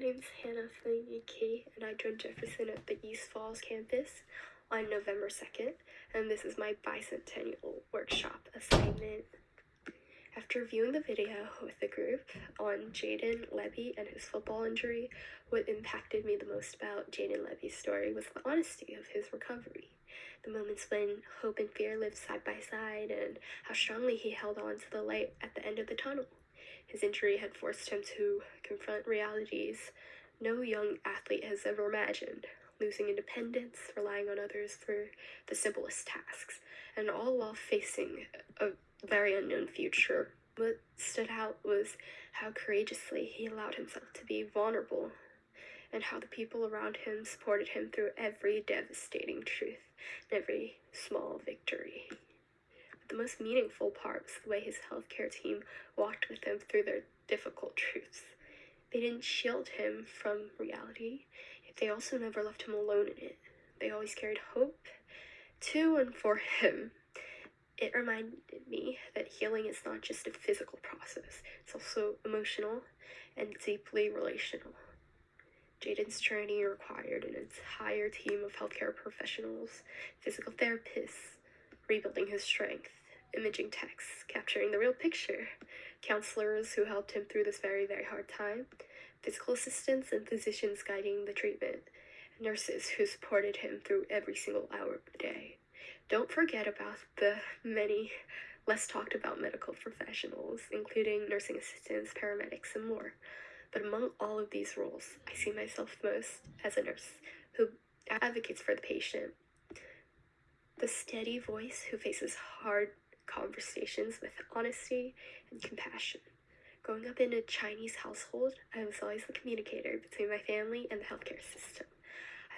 name's Hannah from the UK, and I joined Jefferson at the East Falls campus on November 2nd, and this is my Bicentennial workshop assignment. After viewing the video with the group on Jaden Levy and his football injury, what impacted me the most about Jaden Levy's story was the honesty of his recovery. The moments when hope and fear lived side by side, and how strongly he held on to the light at the end of the tunnel. His injury had forced him to confront realities no young athlete has ever imagined, losing independence, relying on others for the simplest tasks, and all while facing a very unknown future. What stood out was how courageously he allowed himself to be vulnerable, and how the people around him supported him through every devastating truth and every small victory. The most meaningful part was the way his healthcare team walked with him through their difficult truths. They didn't shield him from reality, yet they also never left him alone in it. They always carried hope to and for him. It reminded me that healing is not just a physical process, it's also emotional and deeply relational. Jaden's journey required an entire team of healthcare professionals, physical therapists, rebuilding his strength, imaging techs, capturing the real picture, counselors who helped him through this very, very hard time, physical assistants and physicians guiding the treatment, nurses who supported him through every single hour of the day. Don't forget about the many less talked about medical professionals, including nursing assistants, paramedics, and more. But among all of these roles, I see myself most as a nurse who advocates for the patient. The steady voice who faces hard conversations with honesty and compassion. Growing up in a Chinese household, I was always the communicator between my family and the healthcare system.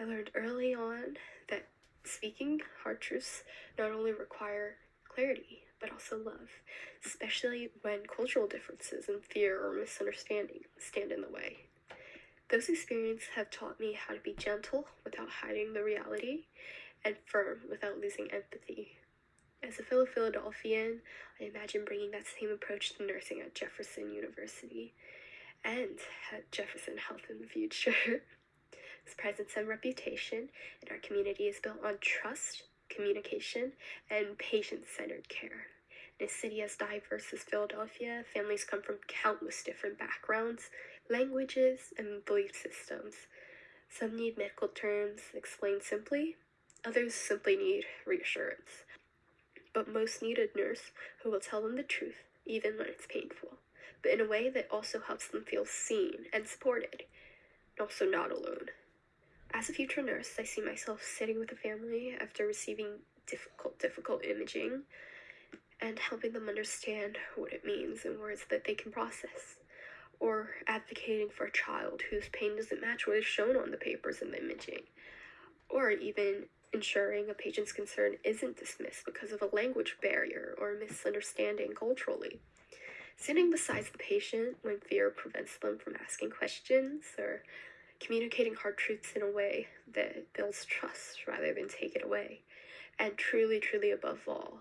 I learned early on that speaking hard truths not only require clarity, but also love, especially when cultural differences and fear or misunderstanding stand in the way. Those experiences have taught me how to be gentle without hiding the reality, and firm without losing empathy. As a fellow Philadelphian, I imagine bringing that same approach to nursing at Jefferson University and at Jefferson Health in the future. His presence and reputation in our community is built on trust, communication, and patient-centered care. In a city as diverse as Philadelphia, families come from countless different backgrounds, languages, and belief systems. Some need medical terms explained simply, others simply need reassurance. But most need a nurse who will tell them the truth, even when it's painful, but in a way that also helps them feel seen and supported, and also not alone. As a future nurse, I see myself sitting with a family after receiving difficult imaging and helping them understand what it means in words that they can process, or advocating for a child whose pain doesn't match what is shown on the papers and the imaging, or even ensuring a patient's concern isn't dismissed because of a language barrier or misunderstanding culturally. Sitting beside the patient when fear prevents them from asking questions, or communicating hard truths in a way that builds trust rather than take it away. And truly, truly above all,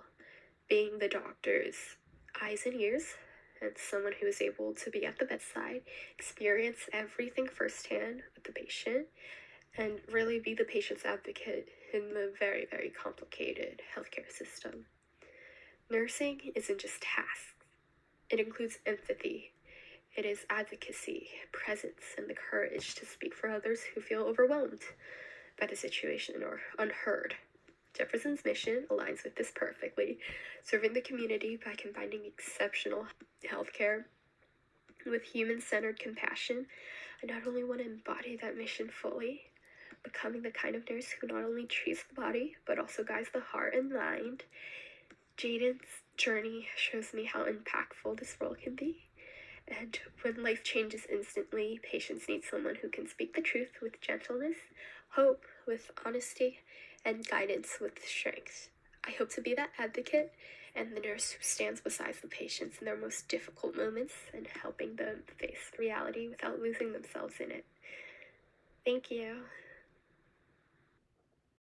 being the doctor's eyes and ears, and someone who is able to be at the bedside, experience everything firsthand with the patient, and really be the patient's advocate in the very, very complicated healthcare system. Nursing isn't just tasks. It includes empathy. It is advocacy, presence, and the courage to speak for others who feel overwhelmed by the situation or unheard. Jefferson's mission aligns with this perfectly, serving the community by combining exceptional healthcare with human-centered compassion. I not only want to embody that mission fully, becoming the kind of nurse who not only treats the body, but also guides the heart and mind. Jaden's journey shows me how impactful this role can be. And when life changes instantly, patients need someone who can speak the truth with gentleness, hope with honesty, and guidance with strength. I hope to be that advocate and the nurse who stands beside the patients in their most difficult moments and helping them face reality without losing themselves in it. Thank you.